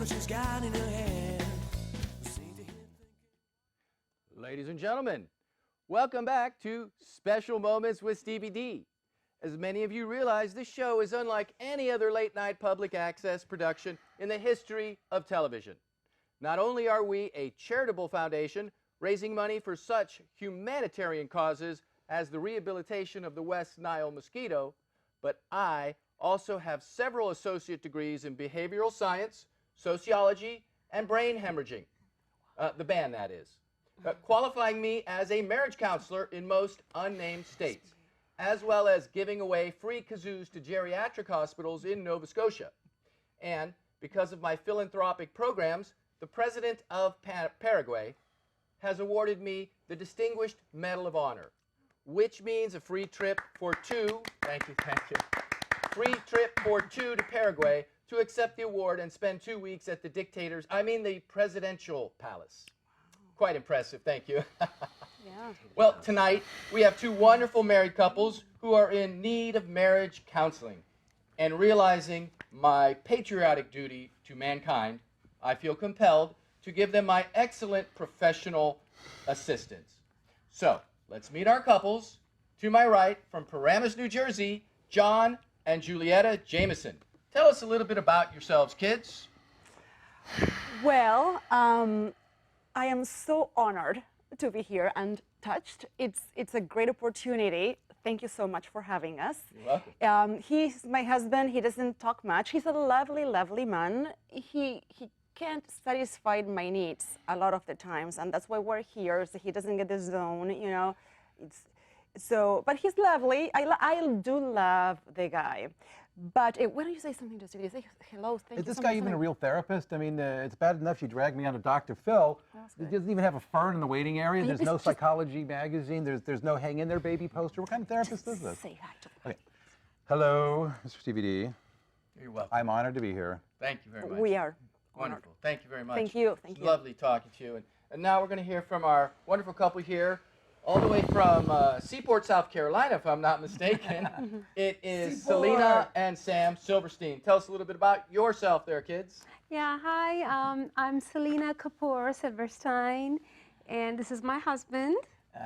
She's got in her hand. Ladies and gentlemen, welcome back to Special Moments with Stevie D. As many of you realize, this show is unlike any other late-night public access production in the history of television. Not only are we a charitable foundation raising money for such humanitarian causes as the rehabilitation of the West Nile mosquito, but I also have several associate degrees in behavioral science, sociology, and brain hemorrhaging, the band that is, qualifying me as a marriage counselor in most unnamed states, as well as giving away free kazoos to geriatric hospitals in Nova Scotia. And because of my philanthropic programs, the president of Paraguay has awarded me the Distinguished Medal of Honor, which means a free trip for two, thank you, free trip for two to Paraguay to accept the award and spend 2 weeks at the presidential palace. Quite impressive, thank you. Yeah. Well, tonight we have two wonderful married couples who are in need of marriage counseling. And realizing my patriotic duty to mankind, I feel compelled to give them my excellent professional assistance. So, let's meet our couples. To my right, from Paramus, New Jersey, John and Julietta Jameson. Tell us a little bit about yourselves, kids. Well, I am so honored to be here and touched. It's a great opportunity. Thank you so much for having us. You're welcome. He's my husband. He doesn't talk much. He's a lovely, lovely man. He can't satisfy my needs a lot of the times, and that's why we're here. So he doesn't get the zone, you know. But he's lovely. I do love the guy. But why don't you say something to Stevie? Say hello. Thank you. Is this so guy much. even a real therapist? I mean, it's bad enough you dragged me on to Dr. Phil. He doesn't even have a fern in the waiting area. There's no psychology magazine. There's no hang in there baby poster. What kind of therapist is this? Say hi to him. Okay. Hello, Mr. Stevie D. You're welcome. I'm honored to be here. Thank you very much. We are. Wonderful. Thank you very much. Thank you. Thank It's you. lovely talking to you. And now we're going to hear from our wonderful couple here, all the way from Seaport, South Carolina, if I'm not mistaken. It is Selena and Sam Silverstein. Tell us a little bit about yourself there, kids. Yeah, hi, I'm Selena Kapoor Silverstein, and this is my husband.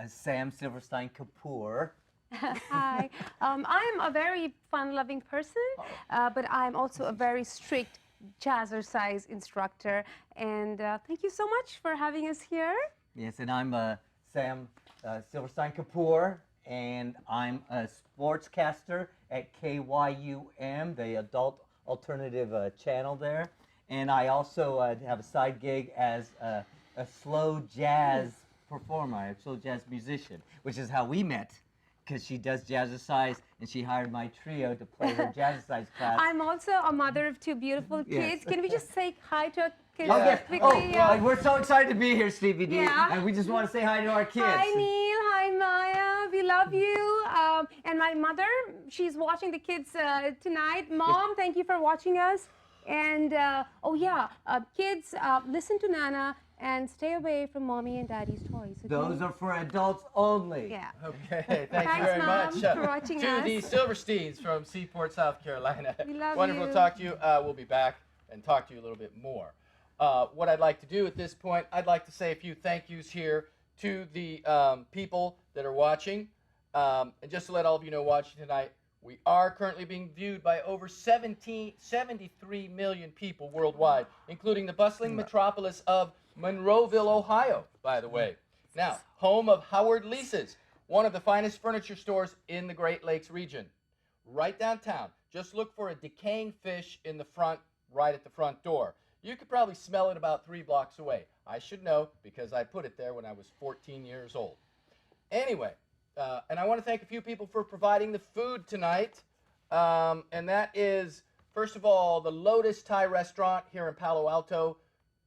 Sam Silverstein Kapoor. Hi. I'm a very fun-loving person, but I'm also a very strict jazzercise instructor. And thank you so much for having us here. Yes, and I'm Sam Silverstein Kapoor, and I'm a sportscaster at KYUM, the adult alternative channel there. And I also have a side gig as a slow jazz performer, a slow jazz musician, which is how we met, because she does jazzercise, and she hired my trio to play her jazzercise class. I'm also a mother of two beautiful kids. Yes. Can we just say hi to our kids Oh, yes. quickly? Well, we're so excited to be here, Stevie D. Yeah. And we just want to say hi to our kids. Hi, Neil. Hi, Maya. We love you. And my mother, she's watching the kids tonight. Mom, thank you for watching us. And, kids, listen to Nana and stay away from Mommy and Daddy's toys. Okay? Those are for adults only. Yeah. Okay, thank you Thanks, very Mom, much. for watching to us. the Silversteins from Seaport, South Carolina. We love Wonderful you. to talk to you. We'll be back and talk to you a little bit more. What I'd like to do at this point, I'd like to say a few thank yous here to the people that are watching. And just to let all of you know watching tonight, we are currently being viewed by over 73 million people worldwide, including the bustling metropolis of Monroeville, Ohio, by the way. Now, home of Howard Lisa's, one of the finest furniture stores in the Great Lakes region. Right downtown. Just look for a decaying fish in the front, right at the front door. You could probably smell it about 3 blocks away. I should know because I put it there when I was 14 years old. Anyway, and I want to thank a few people for providing the food tonight. And that is, first of all, the Lotus Thai restaurant here in Palo Alto.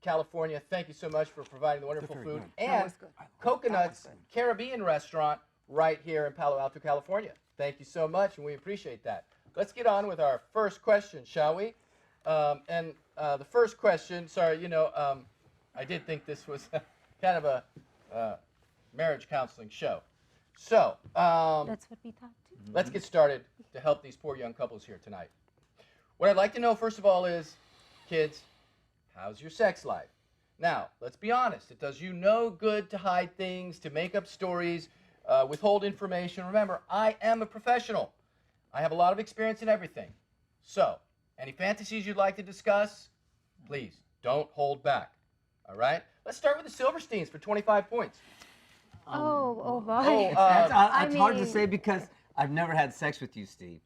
California. Thank you so much for providing the wonderful very food. good. And Coconuts Caribbean Restaurant right here in Palo Alto, California. Thank you so much, and we appreciate that. Let's get on with our first question, shall we? The first question, sorry, I did think this was kind of a marriage counseling show. So, That's what we thought too. let's get started to help these poor young couples here tonight. What I'd like to know, first of all, is, kids, how's your sex life? Now, let's be honest. It does you no good to hide things, to make up stories, withhold information. Remember, I am a professional. I have a lot of experience in everything. So, any fantasies you'd like to discuss, please don't hold back. All right? Let's start with the Silversteins for 25 points. Oh boy. It's hard to mean- say because I've never had sex with you, Steve.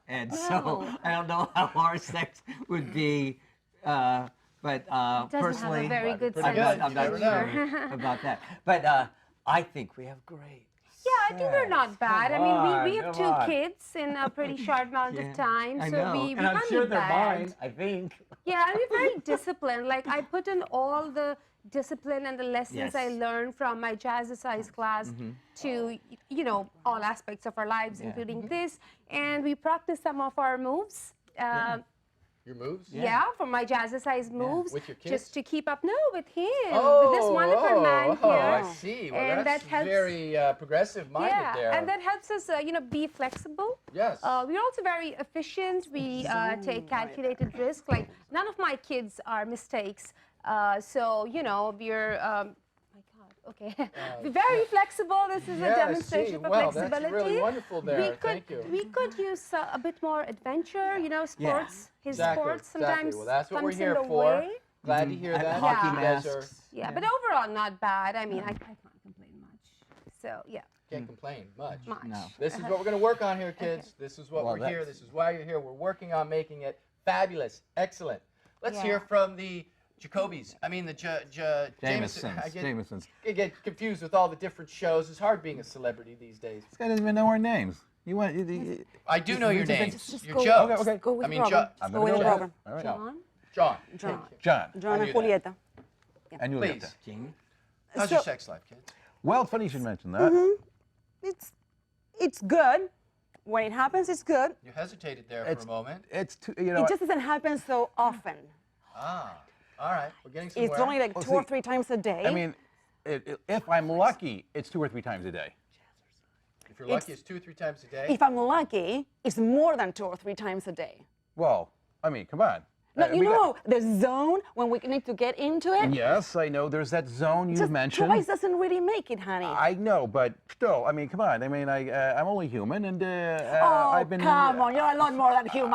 And so No. I don't know how our sex would be. But Doesn't personally, have a very good Pretty sense good. of I'm not Never humor. sure about that. But I think we have great. Yeah, I think we're not bad. I mean, we have come two on. kids in a pretty short amount of time, I so know. we and can't I'm sure be they're bad. mine, I think. Yeah, and we're very disciplined. Like I put in all the discipline and the lessons I Yes. learned from my jazzercise class to, all aspects of our lives, including this. And we practice some of our moves. Your moves? Yeah, for my jazzercise moves. With your kids? Just to keep up. No, with him. With this wonderful man here. I see. Well, And that's that helps- very progressive-minded Yeah, there. and that helps us, be flexible. Yes. We're also very efficient. We take calculated risk. Like none of my kids are mistakes. So we're. My God. Okay. We're very flexible. This is Yeah, a I demonstration see. of Wow, flexibility. that's really wonderful there. We could, Thank you. We could use a bit more adventure. Sports. His sports sometimes Well, that's what we're comes here in the for. way. Glad to hear And that. hockey You guys masks. Yeah, but overall not bad. I mean, I can't complain much. So yeah, can't complain much. much. No. This is what we're going to work on here, kids. This is what Well, we're here. that's- This is why you're here. We're working on making it fabulous, excellent. Let's Yeah. hear from the Jacobys. I mean, the Jamesons. I Jamesons. get confused with all the different shows. It's hard being a celebrity these days. This guy doesn't even know our names. You want? I do know your just- names. Just You're go- Joe. Okay, okay. Go with I mean, Robin. Jo- Just go with gonna Robin. All right. John. John. John. John. John I and knew that. Julieta. And you live Please. there. Jamie? How's So- your sex life, kids? Well, it's funny you should mention that. It's good. When it happens, it's good. You hesitated there for It's- a moment. It's too, It just doesn't happen so often. Ah, all right. We're getting somewhere. It's only like Well, 2 or see, 3 times a day. I mean, if I'm lucky, it's 2 or 3 times a day. If you're lucky, it's 2 or 3 times a day. if I'm lucky, it's more than 2 or 3 times a day. Well, I mean, come on. No, We got- the zone when we need to get into it. Yes, I know. There's that zone you Just mentioned. twice doesn't really make it, honey. I know, but still, I mean, come on. I mean, I'm only human, and oh, I've been. come on, you're a lot more than human.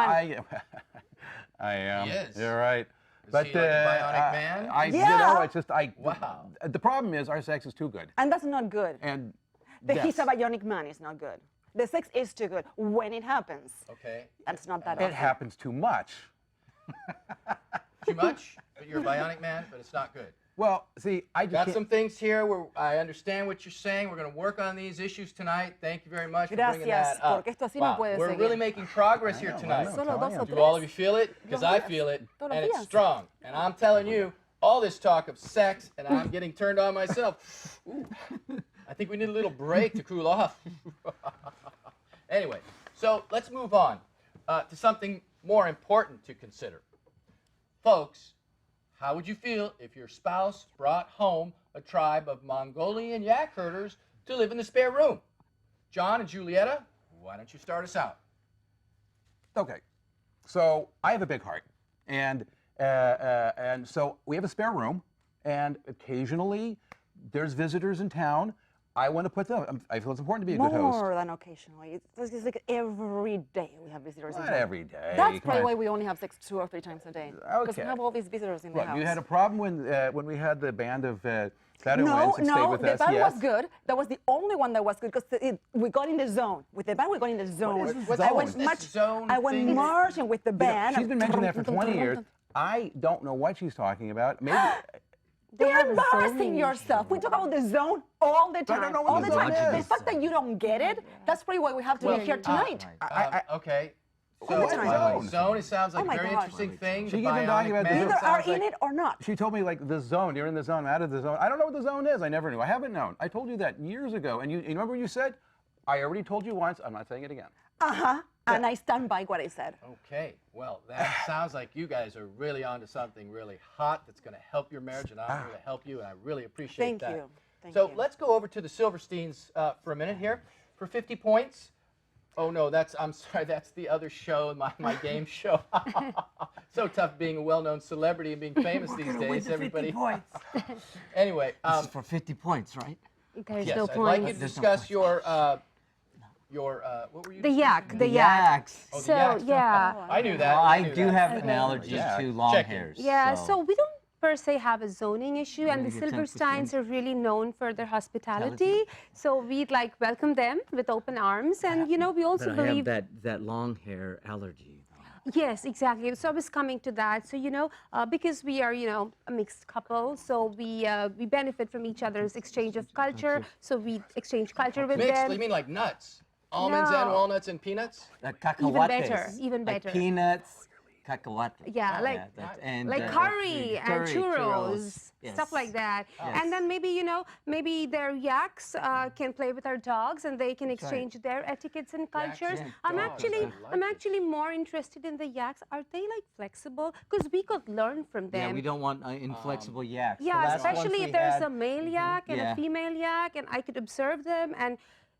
I am. He is. You're right. Is he like a bionic man? Yeah. it's just Wow. The problem is our sex is too good, And that's not good. and He's a yes, bionic man is not good. The sex is too good when it happens. Okay. That's not that it often. happens too much. Too much, but you're a bionic man, but it's not good. Well, see, I just Got can't- some things here where I understand what you're saying. We're going to work on these issues tonight. Thank you very much for bringing Gracias, that up. porque esto así no Wow, puede we're seguir. really making progress here tonight. Solo dos o Do all of tres. you feel it? Because I feel it, Todos and los it's días. strong. And I'm telling you, all this talk of sex, and I'm getting turned on myself. Ooh. I think we need a little break to cool off. Anyway, so let's move on to something more important to consider. Folks, how would you feel if your spouse brought home a tribe of Mongolian yak herders to live in the spare room? John and Julieta, why don't you start us out? Okay, so I have a big heart, and so we have a spare room, and occasionally there's visitors in town. I want to put them. I feel it's important to be a good host. More than occasionally. It's like every day we have visitors in Not town. every day. That's come probably on. why we only have sex 2 or 3 times a day. Because we Okay. have all these visitors in the Look, house. you had a problem when we had the band of no, Saturdays and stayed no, with the us. band Yes. was good. That was the only one that was good because we got in the zone. With the band, we got in the zone. What's I zone? went This much. zone I went thing? marching with the You know, band. she's been mentioning that for 20 years. I don't know what she's talking about. Maybe. You're embarrassing yourself. We talk about the zone all the time. don't know what all the the time. zone The is. fact that you don't get it, that's probably why we have to be here tonight. Okay, All the time. Zone, it sounds like Oh my a very God. interesting thing. She The even talking bionic about the man, Either it are sounds in like- it or not. She told me like the zone, you're in the zone, out of the zone. I don't know what the zone is. I never knew. I haven't known. I told you that years ago. And you remember what you said? I already told you once. I'm not saying it again. Uh-huh. And I stand by what I said. Okay, well, that sounds like you guys are really onto something really hot that's going to help your marriage, and I'm here to help you, and I really appreciate Thank that. you. Thank So you. let's go over to the Silversteins for a minute here. For 50 points, oh no, I'm sorry, that's the other show, my game show. So tough being a well-known celebrity and being famous these days, everybody. Anyway, This is for 50 points, right? There's yes, no I'd point. like you to There's no discuss your, what were you The discussing? yak, the The yak. yaks. Oh, the So yaks. yeah, I knew that. Well, I knew do that. have an Okay. allergy Yeah. to long Checking. hairs. yeah. So we don't per se have a zoning issue, and the Maybe 10%. Silversteins are really known for their hospitality. So we'd like welcome them with open arms, and you know we also But I believe. have that long hair allergy. Yes, exactly. So I was coming to that. So you know, because we are a mixed couple, so we benefit from each other's exchange of culture. So we exchange culture with Mixed, them. you mean like nuts? Almonds and No. walnuts and peanuts? Cacahuates. better, even Like better. peanuts, cacahuates. Yeah, like- and like curry and churros, stuff like that. And then maybe their yaks can play with our dogs, and they can exchange their etiquettes and cultures. and I'm dogs, actually, I like I'm it. actually more interested in the yaks. Are they like flexible? Because we could learn from them. Yeah, we don't want inflexible yaks. The Yeah, last ones especially we if there's had- a male yak and Yeah. a female yak, and I could observe them and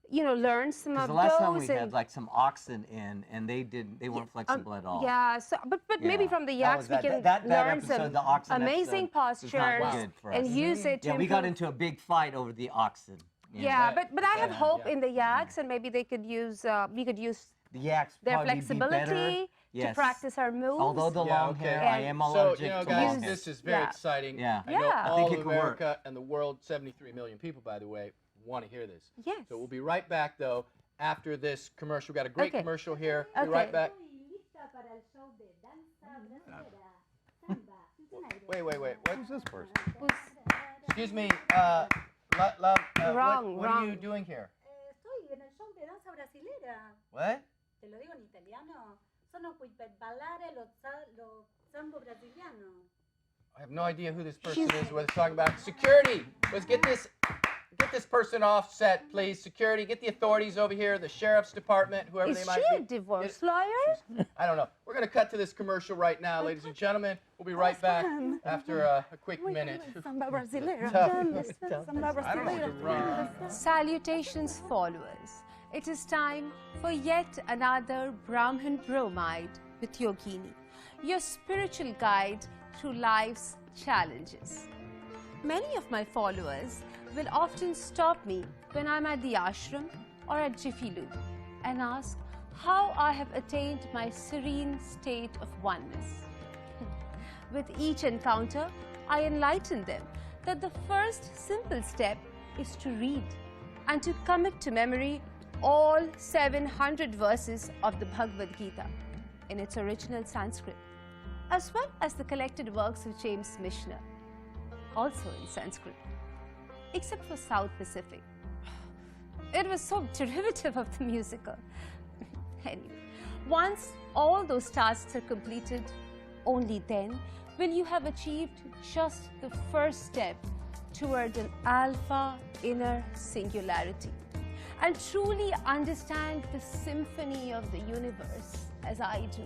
learn some 'cause of the last time those. we and had like some oxen in, and they weren't flexible at all. Yeah, so but maybe Yeah. from the That yaks was we that- can that learn episode, some the oxen amazing episode, was not postures good for and us. use it to Yeah, we got improve- into a big fight over the oxen. Yeah, but I have hope yeah. in the yaks, and maybe they could use we could use The yaks their probably be better. flexibility to Yes. practice our moves. Although the Yeah, long okay. hair, I And am So, allergic you know, to guys, long hair. this is very Yeah. exciting. Yeah. I know Yeah. I all think of it could work. America and the world, 73 million people, by the way, want to hear this. Yes. So we'll be right back, though, after this commercial. We've got a great Okay. commercial here. We'll be Okay. right back. Wait. Who's this person? Excuse me, love. Wrong, what are you wrong. doing here? Estoy en el show de danza brasilera. What? Te lo digo en italiano. Sono qui per ballare lo sambo brasiliano. I have no idea who this person is. What they're talking about. Security. Let's get this person off set, please. Security, get the authorities over here, the sheriff's department, whoever Is they might she a be. divorce lawyer? I don't know. We're going to cut to this commercial right now, ladies and gentlemen. We'll be right back after a quick minute. Samba brasileira. Tough. Samba I don't know what to brasileira. run. Salutations, followers. It is time for yet another Brahman Bromide with Yogini, your spiritual guide through life's challenges. Many of my followers will often stop me when I'm at the ashram or at Jiffy Lube and ask how I have attained my serene state of oneness. With each encounter, I enlighten them that the first simple step is to read and to commit to memory all 700 verses of the Bhagavad Gita in its original Sanskrit, as well as the collected works of James Michener, also in Sanskrit, except for South Pacific. It was so derivative of the musical. Anyway, once all those tasks are completed, only then will you have achieved just the first step toward an alpha inner singularity and truly understand the symphony of the universe as I do.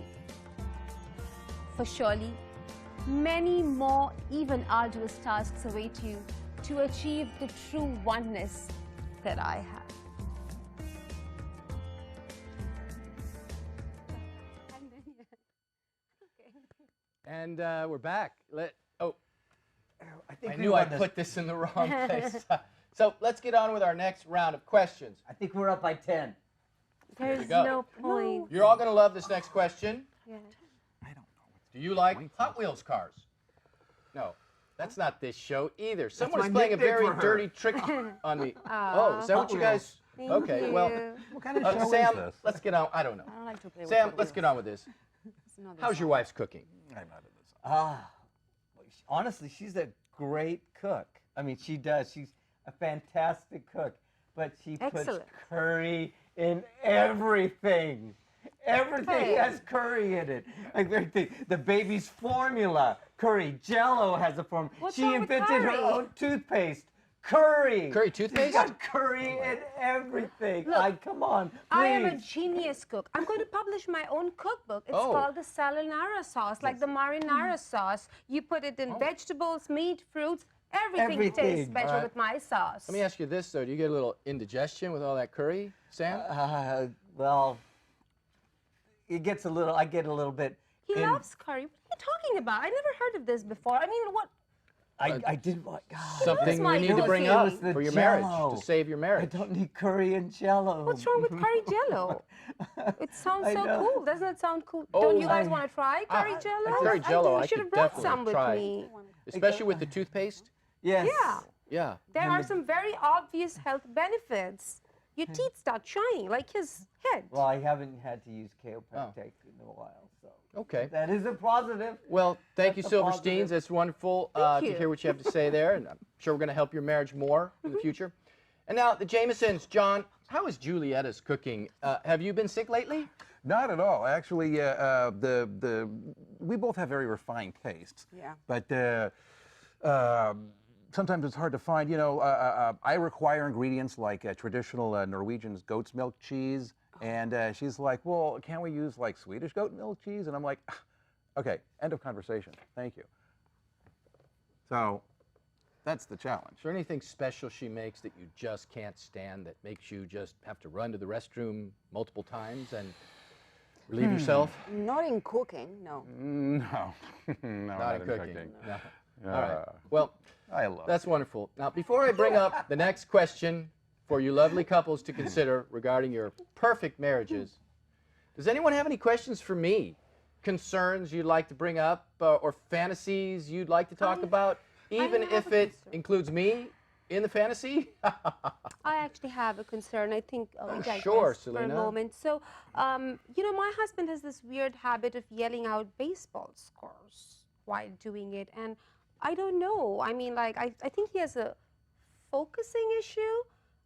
For surely, many more even arduous tasks await you to achieve the true oneness that I have. And we're back. I we knew were I on this- put this in the wrong place. So let's get on with our next round of questions. I think we're up by 10. There's go. no point. You're all going to love this next question. Yeah. Do you like Hot Wheels cars? No, that's not this show either. Someone my is playing a nickname very for her. dirty trick on me. Oh, is that what you guys? Thank Okay, you. well, What kind of show Sam, is this? let's get on. I don't know. I don't like to play with Sam, Hot let's get Wheels. on with this. It's not How's your wife's cooking? I'm not in this. Honestly, she's a great cook. I mean, she does. She's a fantastic cook. But she puts Excellent. curry in everything. Everything has curry in it. Like the baby's formula, curry. Jello has a formula. What's She wrong with invented her curry? own toothpaste. Curry. Curry toothpaste? She's got curry in everything. Come on, please. I am a genius cook. I'm going to publish my own cookbook. It's called the salinara sauce, like the marinara sauce. You put it in vegetables, meat, fruits. Everything tastes better with my sauce. Let me ask you this, though. Do you get a little indigestion with all that curry, Sam? Well, it gets a little. I get a little bit. He loves curry. What are you talking about? I never heard of this before. I mean, what? I didn't want. God. Something my you need to bring cooking. up It was the for your marriage, Jell-O. to save your I marriage. don't need curry and Jello. What's wrong with curry jello? It sounds I so know. cool. Doesn't it sound cool? Oh, Don't you guys want to try curry jello? Curry Jell-O, I You should could have brought definitely some with try. me. Especially with the toothpaste? Yes. Yeah. Yeah. There are some very obvious health benefits. Your teeth start shining, like his head. Well, I haven't had to use chiropractic in a while, so. Okay. That is a positive. Well, thank you, That's a Silversteins. positive. It's wonderful Thank to you. hear what you have to say there, and I'm sure we're going to help your marriage more in the future. And now, the Jamesons. John, how is Julietta's cooking? Have you been sick lately? Not at all. Actually, we both have very refined tastes. Yeah. But sometimes it's hard to find. You know, I require ingredients like traditional Norwegian goat's milk cheese, and she's like, "Well, can't we use like Swedish goat milk cheese?" And I'm like, "Okay, end of conversation. Thank you." So that's the challenge. Is there anything special she makes that you just can't stand, that makes you just have to run to the restroom multiple times and relieve yourself? Not in cooking, no. No, no, Not in cooking. No. Uh, All right. Well, I love that's wonderful. Now, before I bring up the next question for you lovely couples to consider regarding your perfect marriages, does anyone have any questions for me? Concerns you'd like to bring up, or fantasies you'd like to talk about, even have if a it concern. includes me in the fantasy? I actually have a concern. I think we digress sure, for a Selena. moment. So, you know, my husband has this weird habit of yelling out baseball scores while doing it, and I don't know. I mean, like, I think he has a focusing issue.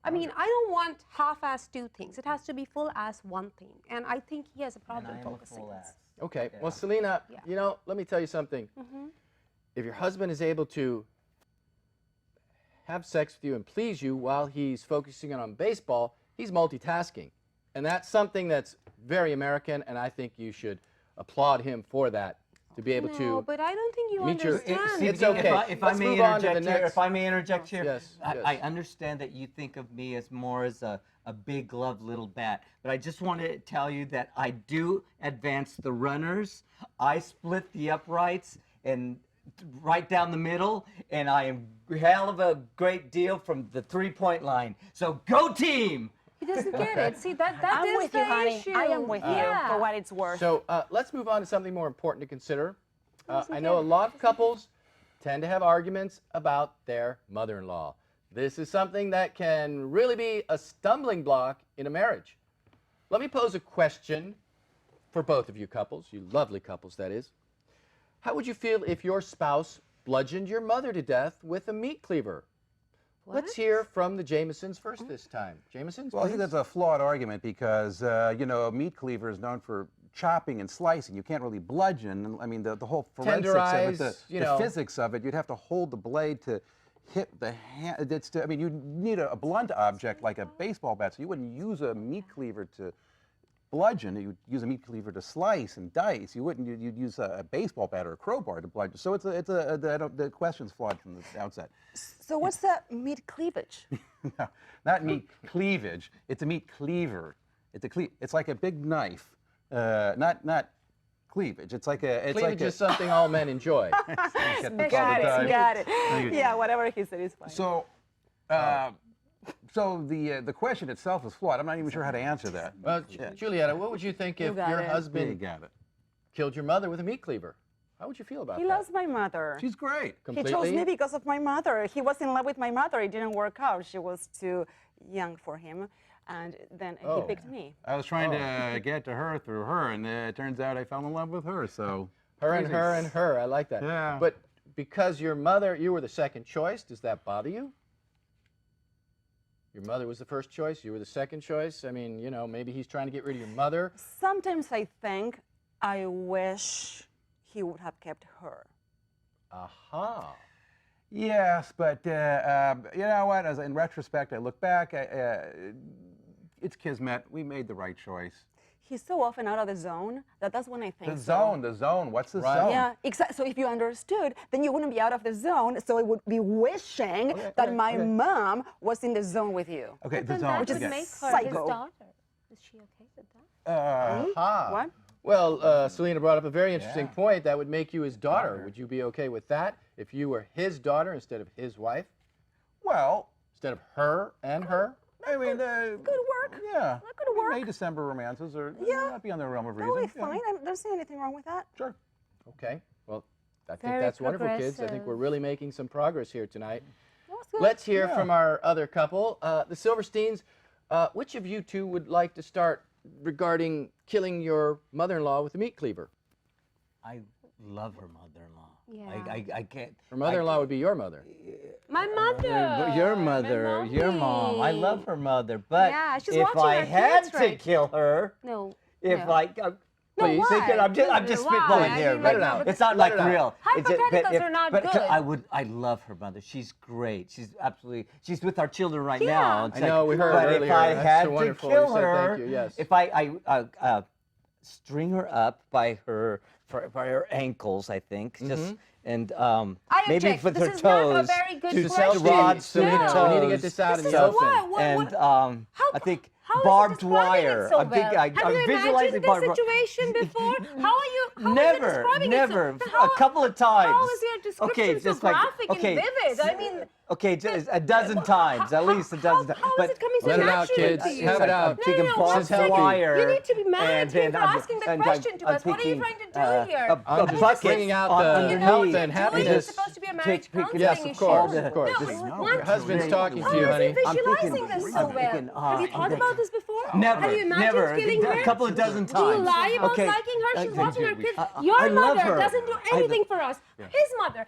I mean, I don't want half-ass two things. It has to be full-ass one thing, and I think he has a And problem I am a focusing. full ass. Okay. Yeah. Well, Selena, Yeah. you know, let me tell you something. If your husband is able to have sex with you and please you while he's focusing on baseball, he's multitasking. And that's something that's very American, and I think you should applaud him for that, to be able No, to but I don't think you meet your- understand. It's okay. If I Let's may move on to the interject here, next- if I may interject here, Yes, yes. I understand that you think of me as more as a big gloved little bat, but I just want to tell you that I do advance the runners. I split the uprights and right down the middle, and I am hell of a great deal from the three-point line. So go team! He doesn't get it. See, that I'm is with the you, honey. issue. I am with you for what it's worth. So let's move on to something more important to consider. Doesn't I get know a it. lot of couples tend to have arguments about their mother-in-law. This is something that can really be a stumbling block in a marriage. Let me pose a question for both of you couples, you lovely couples, that is. How would you feel if your spouse bludgeoned your mother to death with a meat cleaver? Let's hear from the Jamesons first this time. Jamesons, Well, I think please. that's a flawed argument because, you know, a meat cleaver is known for chopping and slicing. You can't really bludgeon. I mean, the whole forensics of it, Tenderize, you the know. physics of it, you'd have to hold the blade to hit the hand. I mean, you need a blunt object like a baseball bat, so you wouldn't use a meat cleaver to bludgeon. You'd use a meat cleaver to slice and dice. You wouldn't. You'd use a baseball bat or a crowbar to bludgeon. So the question's flawed from the outset. So what's the meat cleavage? No, not meat cleavage. It's a meat cleaver. It's like a big knife. Not cleavage. It's like a. It's Cleavage like is something all men enjoy. Got it. Yeah, whatever he said is fine. So, so the question itself is flawed. I'm not even sure how to answer that. Well, Julietta, what would you think if got your it. You husband got it. killed your mother with a meat cleaver? How would you feel about He that? loves my mother. She's great. He Completely? chose me because of my mother. He was in love with my mother. It didn't work out. She was too young for him. And then Oh. he picked me. I was trying to get to her through her, and it turns out I fell in love with her. So Her and her and her. I like that. Yeah. But because your mother, you were the second choice, does that bother you? Your mother was the first choice. You were the second choice. I mean, you know, maybe he's trying to get rid of your mother. Sometimes I think I wish he would have kept her. Aha. Yes, but you know what? As in retrospect, I look back. It's kismet. We made the right choice. He's so often out of the zone that's when I think The so. zone, the zone. What's the Right. zone? Yeah, exactly. So if you understood, then you wouldn't be out of the zone. So I would be wishing that my mom was in the zone with you. Okay, But the then zone. that Which would is okay. make her psycho. his daughter. Is she okay with that? Aha. What? Well, Selena brought up a very interesting Yeah. point. That would make you his daughter. Daughter. Would you be okay with that if you were his daughter instead of his wife? Well, Instead of her and her? I mean, Could work. yeah. That could work. May December romances are Yeah. not beyond the realm of reason. Totally Yeah. fine. I don't see anything wrong with that. Sure. Okay. Well, I think Very that's wonderful, kids. I think we're progressive. really making some progress here tonight. That's good. Let's hear Yeah. from our other couple, the Silversteins. Which of you two would like to start regarding killing your mother-in-law with a meat cleaver? I love her mother-in-law. Yeah. I can't. Her mother-in-law would be your mother. My mother. Your mother, your mom. I mommy. love her mother, but Yeah, she's if watching I her had kids, to right? kill her, No. if no. Please. why? I'm just Why? spitballing I here. mean, Let but it out. It's not Let like it out. real. It's just- Hypotheticals are not good. I love her mother. She's great. She's with our children right Yeah. now. It's I know, we heard but earlier. if I That's had so to wonderful. kill You said her, thank you, yes. if I string her up by her ankles, I think, just and I maybe object. with This her is not a toes very good to question. rod No. Selena We need to get this out This in is the open. what- and how- I think How is he barbed describing it wire. so I'm thinking, well? I'm Have you visualizing imagined barbed this wire. situation before? How are you? How is he Never, describing never. it? So, A couple of times. How is your description so just like- graphic okay. and vivid? I mean, Okay, just a dozen times, at least a dozen times. How is it coming so Let it out, naturally kids. to you? Have it out. I'm thinking No, no, barbed one second. wire. You need to be mad at and him then for I'm- asking that and question to I'm us. What are you thinking, trying to do here? I'm just bucket bringing out on the underneath. health and Doing happiness. is supposed to be a marriage counseling Yes, of issue. course, No, of course. No, Just- one- Your husband's talking How to you, is honey. he visualizing thinking- this I'm so well? thinking, Have you thought about this before? Never, Have you imagined never. killing her? A couple of dozen Do times. you lie about Okay. liking her? She's watching her kids. I Your love mother her. doesn't do I anything for us. His mother,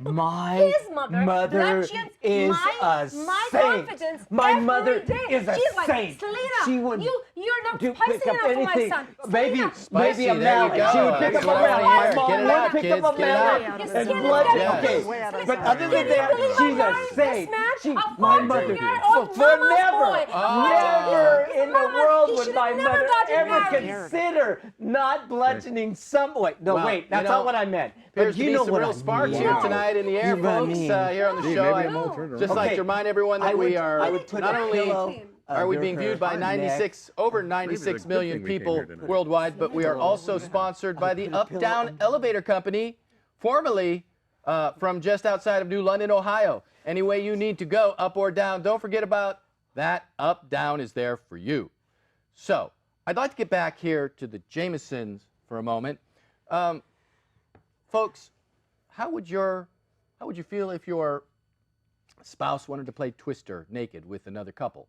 My his mother, mother bludgeons is my a saint. confidence My every mother day. is a She's like, saint. Selena, Selena, she would you're not do spicy pick up enough for my anything. son. Maybe Selena, Spicy, a there you mallet. go. She would pick That's up a what I wanna mallet. hear. My Get mom it would out, pick kids. up a Get it mallet out. His and skin is blood. getting Okay, way out of but sight. other than that, believe she's my a mind, saint. this man, She, a my 14-year-old mother, for mama's never, boy. never His in the mama, world he would should my have never mother gotten ever married. consider not bludgeoning some. Wait, no, Well, wait, you that's know, not what I meant. Appears But to you be know some what real I sparks mean. here tonight in the air, You know what I folks. mean. Here on the Gee, show. maybe I I'm all turned just around. like to remind everyone that we are I would put not a only pillow are we under being her viewed by neck. 96 over Maybe 96 it's a good million thing we came people here tonight. worldwide, but we are also sponsored by the Up Down Elevator Company, formerly from just outside of New London, Ohio. Any way you need to go, up or down, don't forget about that. Up Down is there for you. So I'd like to get back here to the Jamesons for a moment. Folks, how would you feel if your spouse wanted to play Twister naked with another couple?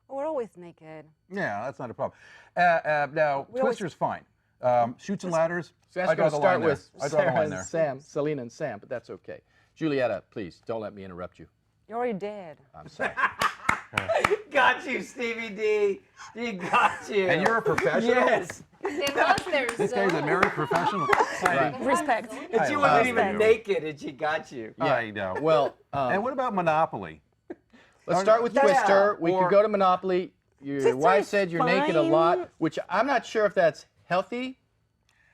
We're always naked. Yeah, that's not a problem. Now, We always- Twister's fine. Chutes and ladders, So I that's draw going to the start line there. with I draw the Sarah line and there. Sam, Selena and Sam, but that's okay. Julietta, please don't let me interrupt you. You already did. I'm sorry. Got you, Stevie D. You got you. And you're a professional? Yes. They lost their This guy's a married professional. Respect. And she I wasn't love even you. naked, and she got you. I know. Well, And what about Monopoly? let's start with Yeah. Twister. We Or- could go to Monopoly. Your Twister wife is said you're naked a lot, fine. which I'm not sure if that's healthy,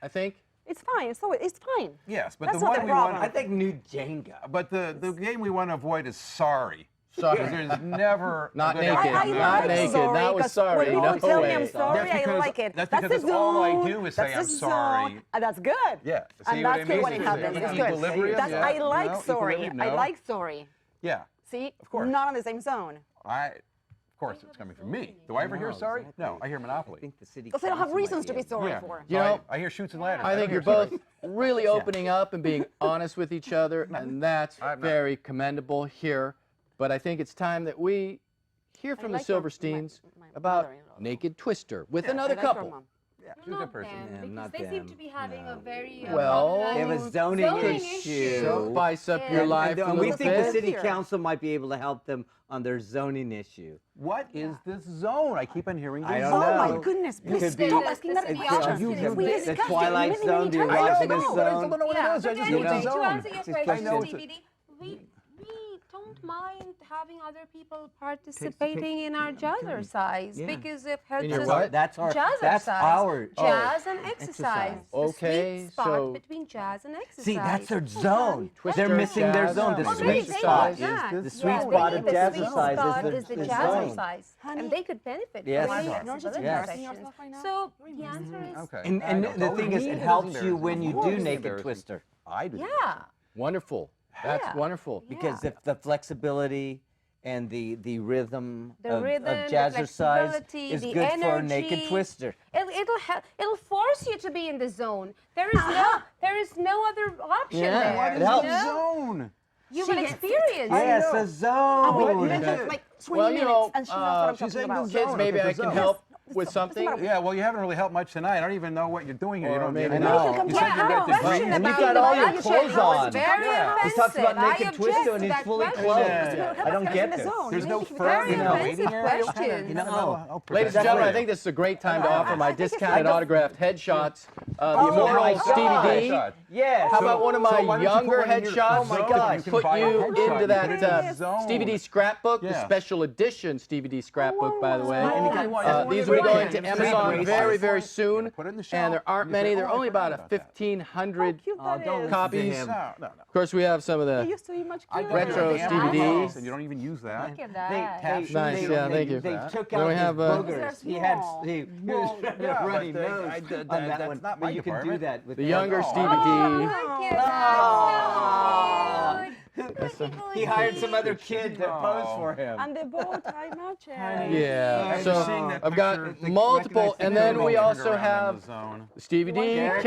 I think. It's fine. So it's fine. Yes, but That's the not one the we problem. I want. think new Jenga. But the game we want to avoid is sorry. Sorry. Because there's never a Not good naked. outcome I there. Not like naked. sorry, That was 'cause sorry. When people No tell me way. I'm sorry, That's I because- like it. that's the because all I zone. do is say That's I'm the sorry. zone. That's good. Yeah. See And what I that's mean? good when it It's happens. like It's good. equilibrium, That's, yeah. I like No, sorry. equilibrium, I no. like sorry. Yeah. See? Of course. Not on the same zone. Of course, it's coming from me. Do I ever hear sorry? No, I hear I Monopoly. think the city. Because they don't have council might reasons to be sorry Yeah. for. You So know, I hear shoots and ladders. I don't think hear you're sorry. both really opening up and being honest with each other, and that's I'm not. very commendable here. But I think it's time that we hear from the like your- Silversteins my about mother-in-law. Naked Twister with I another like your couple. mom. She's a good person. Because not they seem them. to be having a very Well, They have a problematic zoning issue. issue. So spice up your And- life a And little we think the bit. city council might be able to help them on their zoning issue. What is this zone? I keep on hearing I this don't zone. know. Oh my goodness, It please could be- stop asking that It could be question. options. We the discussed it Twilight many, Zone, many the times. I erogenous know, but I still zone. don't know what Yeah, it is. I but just know anyway, it's a to zone. answer your It's question, question. Stevie D, we don't mind having other people participating in our jazzercise because it helps In your us. what? That's our. Jazzercise. That's our. Jazz and exercise. The Okay, sweet spot so- between jazz and exercise. See, that's their zone. Twister, They're missing their jazz, zone. The and sweet exercise. spot is is the sweet Yeah, spot they of think the sweet jazzercise spot is is the the jazzercise, zone. Honey, and they could benefit Yes. from our Yes. flexibility Yes. sessions. So the answer is Okay. And the thing is, it helps you when you do Embarrassing. naked twister. I do. yeah. Wonderful. That's Yeah. wonderful. Because if the flexibility and the rhythm The rhythm, of the jazzercise flexibility, is the good for a naked energy. twister. It'll force you to be in the zone. There is no other option Yeah, there. it you helps. know? Zone. You will experience. Yes, know. a zone. we mentioned like 20 Well, you minutes, know, and she knows what I'm she's talking saying about. the Kids, zone. maybe Okay, I the can zone. help Yes. with something. Yeah, well, you haven't really helped much tonight. I don't even know what you're doing here. Or You don't maybe even not. know. You said you got question degrees. And you've about got the all your budget. clothes on. Very He talks about offensive. I naked object twister to and he's that fully question. clothed. I don't get this. There's no Very fur in the offensive waiting area. question. You know, Ladies and gentlemen, I think this is a great time to offer my discounted autographed headshots. The immortal my Stevie D. God. Yes. How about one of my why don't you younger put one in your headshots? zone that gosh. you can Put buy a you headshot into and put it in that the zone. Stevie D scrapbook, the Yeah. special edition Stevie D scrapbook, by the way. These will be Brilliant. going to Amazon very, very soon. Put it in the And shelf. there aren't You say, many. There are "Oh, I only forgot about about that." 1,500 Don't copies. listen to him. No. Of course, we have some of It the used to be much I cuter. got Retro your damn Stevie house, Ds. and you don't even use that. Look at They, that. Nice, yeah, thank you. They took Then out we his have, boogers. He had small. he was Yeah, a runny but nose I did on that- that that's one. not my But you can do department. that with the that. younger Oh. Stevie D. Look at that. He hired some other kid to pose for him. And the bow tie matches. Yeah, I'm so seeing that I've got picture. multiple, and then we also Around have the zone. Stevie D Caricature.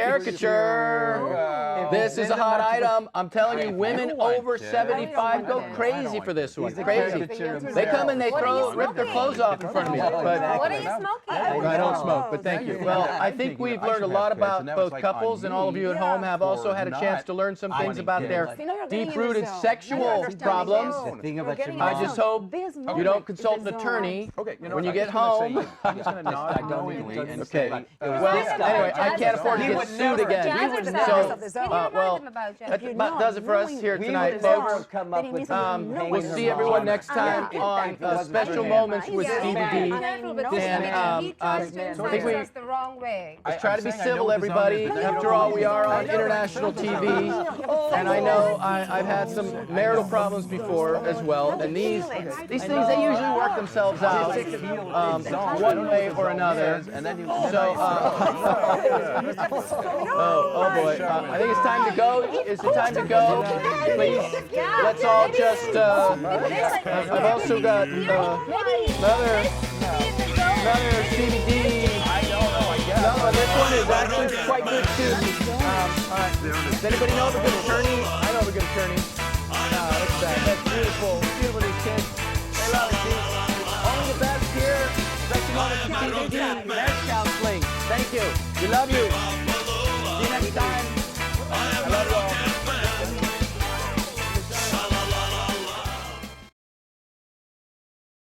caricature. This is a hot item. I'm telling you, women over 75 go want this. crazy for this one. He's a Crazy. caricature of They come and they What are you rip their smoking? clothes off in front of me. But What are you smoking? I don't smoke, but thank you. Well, I think we've learned a lot about both couples, and all of you at home have also had a chance to learn some things about their deep-rooted sexual problems. The thing about your I mom. just hope you don't consult an attorney Okay, you know when you what, get I'm just gonna home. say, I'm just going to nod don't knowingly even and Okay. say, Well, anyway, I can't afford to He get would sued never- again. Jazzercise. So, Can you remind well, him about that jazzercise? about does it for us here We tonight, would never folks. come up with some We'll see everyone next time on Special Moments with Yeah, Stevie be D. careful with And, this. He tries to I think we- incite us the wrong way. Let's try to be I'm saying I know civil, what the zone everybody. is, but I After don't all, know we what are the on zone is. international TV, and I know I've had some marital problems before as well. And these things they usually work themselves out one way or another. And then you So, oh boy, I think it's time to go. Is it time to go? Please, let's all just. I've also got another Stevie D. No, this one is actually quite good too. All right. Does anybody know of a good attorney? I know of a good attorney. Look at that. That's beautiful. Beautiful, these kids. They love it. See? Only the best here. Special Moments with Stevie D. Marriage counseling. Thank you. We love you. See you next time. I love you all.